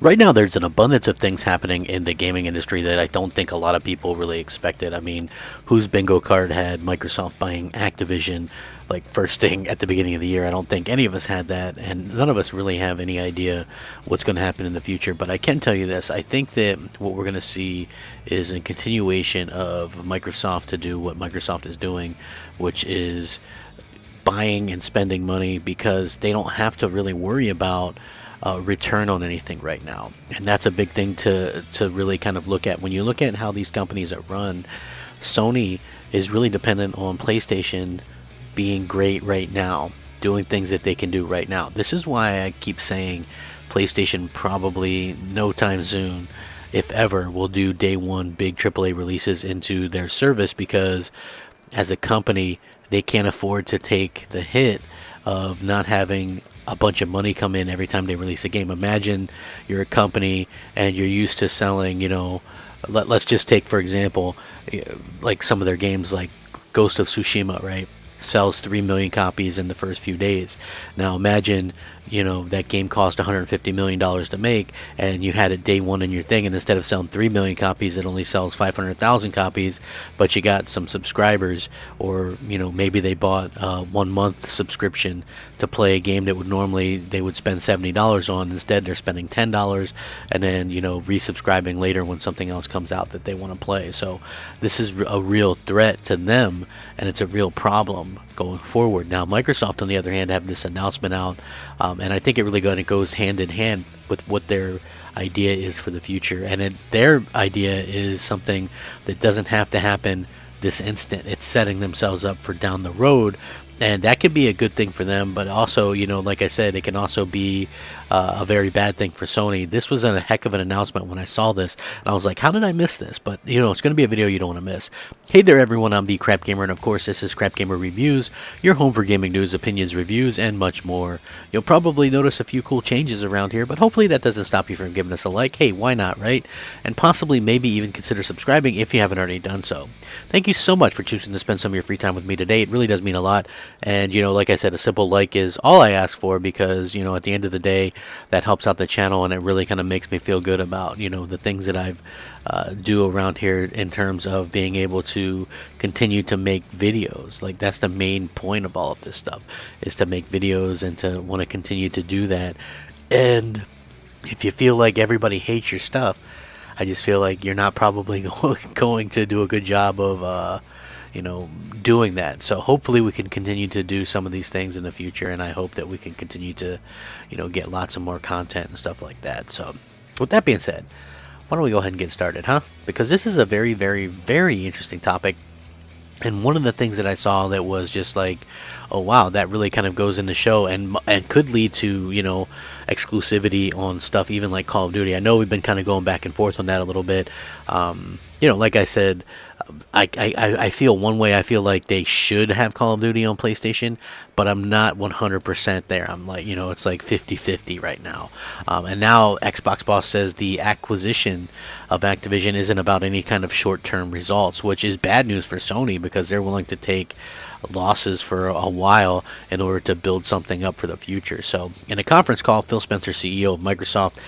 Right now, there's an abundance of things happening in the gaming industry that I don't think a lot of people really expected. I mean, whose bingo card had Microsoft buying Activision like first thing at the beginning of the year? I don't think any of us had that, and none of us really have any idea what's going to happen in the future. But I can tell you this: I think that what we're going to see is a continuation of Microsoft to do what Microsoft is doing, which is buying and spending money because they don't have to really worry about return on anything right now, and that's a big thing to really kind of look at. When you look at how these companies are run, Sony is really dependent on PlayStation being great right now, doing things that they can do right now. This is why I keep saying PlayStation probably no time soon, if ever, will do day one big AAA releases into their service, because as a company they can't afford to take the hit of not having a bunch of money come in every time they release a game. Imagine you're a company and you're used to selling, let's just take for example, like some of their games like Ghost of Tsushima, right? Sells 3 million copies in the first few days. Now imagine, that game cost $150 million to make, and you had it day one in your thing, and instead of selling 3 million copies, it only sells 500,000 copies, but you got some subscribers, or, maybe they bought a 1 month subscription to play a game that would normally they would spend $70 on. Instead, they're spending $10, and then, resubscribing later when something else comes out that they want to play. So this is a real threat to them, and it's a real problem going forward. Now, Microsoft, on the other hand, have this announcement out, and I think it really goes hand in hand with what their idea is for the future. And their idea is something that doesn't have to happen this instant. It's setting themselves up for down the road. And that could be a good thing for them, but also, like I said, it can also be a very bad thing for Sony. This was a heck of an announcement when I saw this, and I was like, how did I miss this? But, it's going to be a video you don't want to miss. Hey there, everyone, I'm the Crapgamer, and of course, this is Crapgamer Reviews, your home for gaming news, opinions, reviews, and much more. You'll probably notice a few cool changes around here, but hopefully that doesn't stop you from giving us a like. Hey, why not, right? And possibly maybe even consider subscribing if you haven't already done so. Thank you so much for choosing to spend some of your free time with me today. It really does mean a lot. And, like I said, a simple like is all I ask for, because, at the end of the day, that helps out the channel, and it really kind of makes me feel good about, the things that I've do around here in terms of being able to continue to make videos. Like, that's the main point of all of this stuff, is to make videos and to want to continue to do that. And if you feel like everybody hates your stuff, I just feel like you're not probably going to do a good job of doing that. So hopefully we can continue to do some of these things in the future, and I hope that we can continue to, get lots of more content and stuff like that. So with that being said, why don't we go ahead and get started, huh? Because this is a very, very, very interesting topic. And one of the things that I saw that was just like, oh wow, that really kind of goes in the show, and could lead to, exclusivity on stuff even like Call of Duty. I know we've been kind of going back and forth on that a little bit. Like I said, I feel one way. I feel like they should have Call of Duty on PlayStation, but I'm not 100% there. I'm like, it's like 50-50 right now. And now Xbox boss says the acquisition of Activision isn't about any kind of short-term results, which is bad news for Sony, because they're willing to take losses for a while in order to build something up for the future. So in a conference call, Phil Spencer, CEO of Microsoft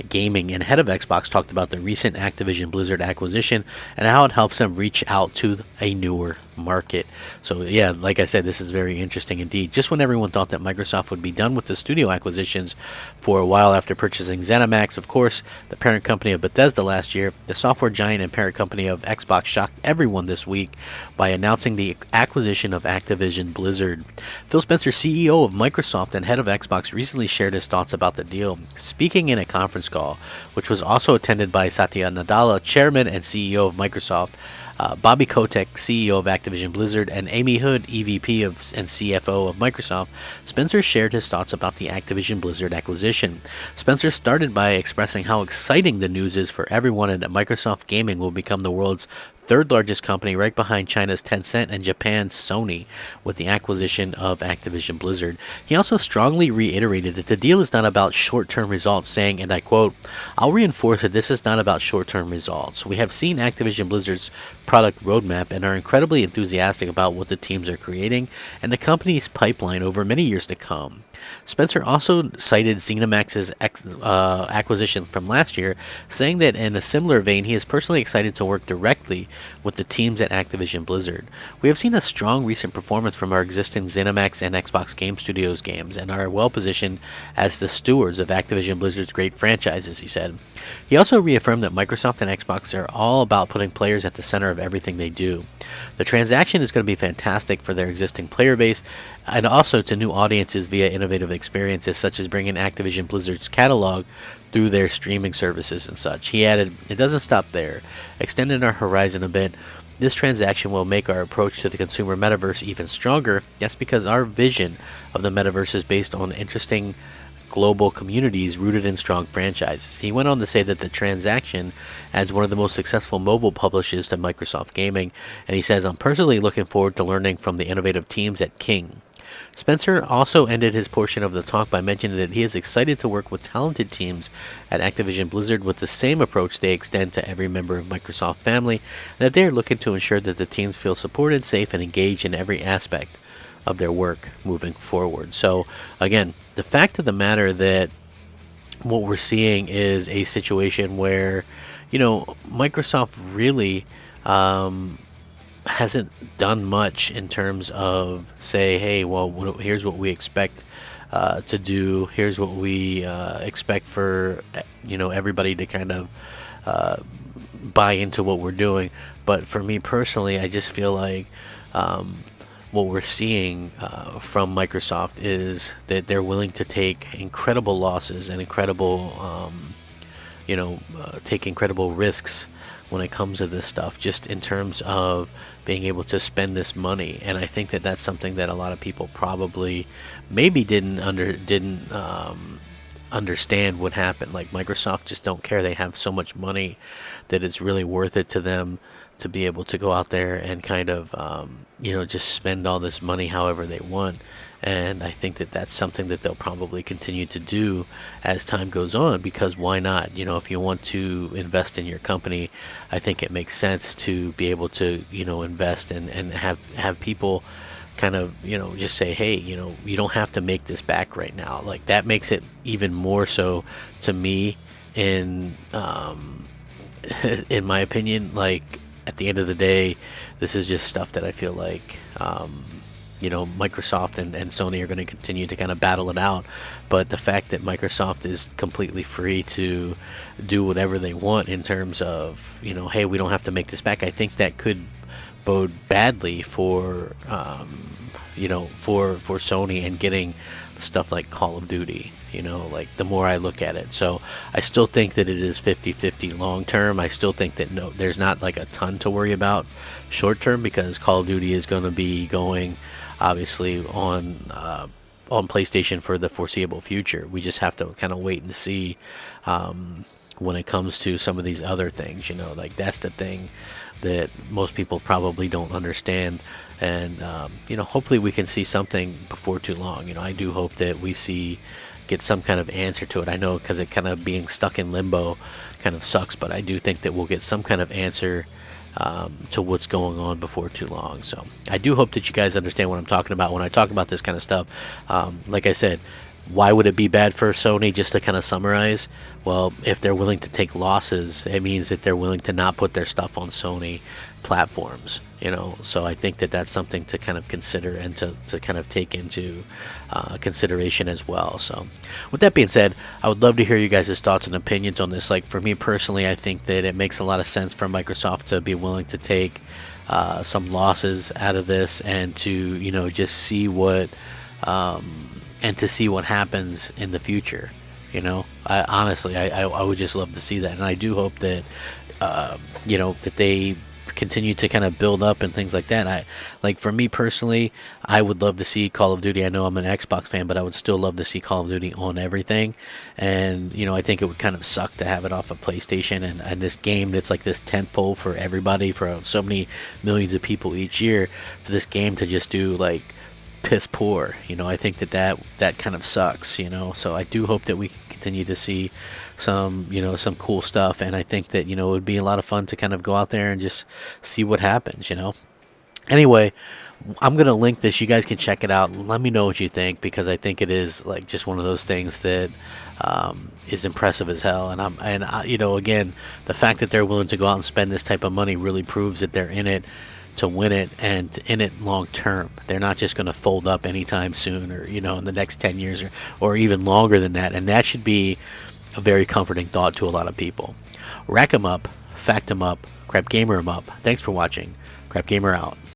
Gaming and head of Xbox, talked about the recent Activision Blizzard acquisition and how it helps them reach out to a newer market. So yeah, like I said, this is very interesting indeed. Just when everyone thought that Microsoft would be done with the studio acquisitions for a while after purchasing ZeniMax, of course, the parent company of Bethesda last year, the software giant and parent company of Xbox shocked everyone this week by announcing the acquisition of Activision Blizzard. Phil Spencer, CEO of Microsoft and head of Xbox, recently shared his thoughts about the deal, speaking in a conference call, which was also attended by Satya Nadella, chairman and CEO of Microsoft, Bobby Kotick, CEO of Activision Blizzard, and Amy Hood, EVP and CFO of Microsoft. Spencer shared his thoughts about the Activision Blizzard acquisition. Spencer started by expressing how exciting the news is for everyone, and that Microsoft Gaming will become the world's third largest company, right behind China's Tencent and Japan's Sony, with the acquisition of Activision Blizzard. He also strongly reiterated that the deal is not about short-term results, saying, and I quote, "I'll reinforce that this is not about short-term results. We have seen Activision Blizzard's product roadmap and are incredibly enthusiastic about what the teams are creating and the company's pipeline over many years to come. Spencer also cited ZeniMax's acquisition from last year, saying that in a similar vein, he is personally excited to work directly with the teams at Activision Blizzard. We have seen a strong recent performance from our existing ZeniMax and Xbox Game Studios games and are well positioned as the stewards of Activision Blizzard's great franchises, he said. He also reaffirmed that Microsoft and Xbox are all about putting players at the center of everything they do. The transaction is going to be fantastic for their existing player base and also to new audiences via innovative experiences such as bringing Activision Blizzard's catalog through their streaming services and such. He added, "It doesn't stop there. Extending our horizon a bit, this transaction will make our approach to the consumer metaverse even stronger. That's because our vision of the metaverse is based on interesting global communities rooted in strong franchises." He went on to say that the transaction adds one of the most successful mobile publishers to Microsoft Gaming, and he says, "I'm personally looking forward to learning from the innovative teams at King." Spencer also ended his portion of the talk by mentioning that he is excited to work with talented teams at Activision Blizzard with the same approach they extend to every member of Microsoft family, and that they are looking to ensure that the teams feel supported, safe, and engaged in every aspect of their work moving forward. So again, the fact of the matter that what we're seeing is a situation where, Microsoft really hasn't done much in terms of say, hey, well, here's what we expect to do. Here's what we expect for everybody to kind of buy into what we're doing. But for me personally, I just feel like what we're seeing from Microsoft is that they're willing to take incredible losses and take incredible risks when it comes to this stuff, just in terms of being able to spend this money. And I think that that's something that a lot of people probably maybe didn't understand what happened. Like, Microsoft just don't care. They have so much money that it's really worth it to them to be able to go out there and kind of just spend all this money however they want. And I think that that's something that they'll probably continue to do as time goes on, because why not? If you want to invest in your company, I think it makes sense to be able to invest and have people kind of just say, hey, you don't have to make this back right now. Like, that makes it even more so to me in in my opinion. Like, at the end of the day, this is just stuff that I feel like Microsoft and Sony are going to continue to kind of battle it out. But the fact that Microsoft is completely free to do whatever they want in terms of, hey, we don't have to make this back, I think that could bode badly for for Sony and getting stuff like Call of Duty. Like, the more I look at it. So I still think that it is 50-50 long term. I still think that there's not like a ton to worry about short term, because Call of Duty is going to be going obviously on PlayStation for the foreseeable future. We just have to kind of wait and see when it comes to some of these other things. Like, that's the thing that most people probably don't understand. And hopefully we can see something before too long. I do hope that we get some kind of answer to it. I know, because it kind of being stuck in limbo kind of sucks, but I do think that we'll get some kind of answer to what's going on before too long. So I do hope that you guys understand what I'm talking about when I talk about this kind of stuff. Like I said, why would it be bad for Sony? Just to kind of summarize, well, if they're willing to take losses, it means that they're willing to not put their stuff on Sony platforms. So I think that that's something to kind of consider and to kind of take into consideration as well. So with that being said, I would love to hear you guys' thoughts and opinions on this. Like, for me personally, I think that it makes a lot of sense for Microsoft to be willing to take some losses out of this and to just see what happens in the future. I would just love to see that, and I do hope that that they continue to kind of build up and things like that. For me personally, I would love to see Call of Duty. I know I'm an Xbox fan, but I would still love to see Call of Duty on everything. And I think it would kind of suck to have it off of PlayStation and this game that's like this tentpole for everybody, for so many millions of people each year, for this game to just do like piss poor. You know, I think that kind of sucks. You know, so I do hope that we continue to see some, you know, some cool stuff, and I think that, you know, it would be a lot of fun to kind of go out there and just see what happens. You know. Anyway, I'm gonna link this. You guys can check it out. Let me know what you think, because I think it is like just one of those things that is impressive as hell. You know, again, the fact that they're willing to go out and spend this type of money really proves that they're in it to win it, and in it long term. They're not just going to fold up anytime soon, or, you know, in the next 10 years, or even longer than that. And that should be a very comforting thought to a lot of people. Rack 'em up, fact 'em up, Crap Gamer 'em up. Thanks for watching. Crap Gamer out.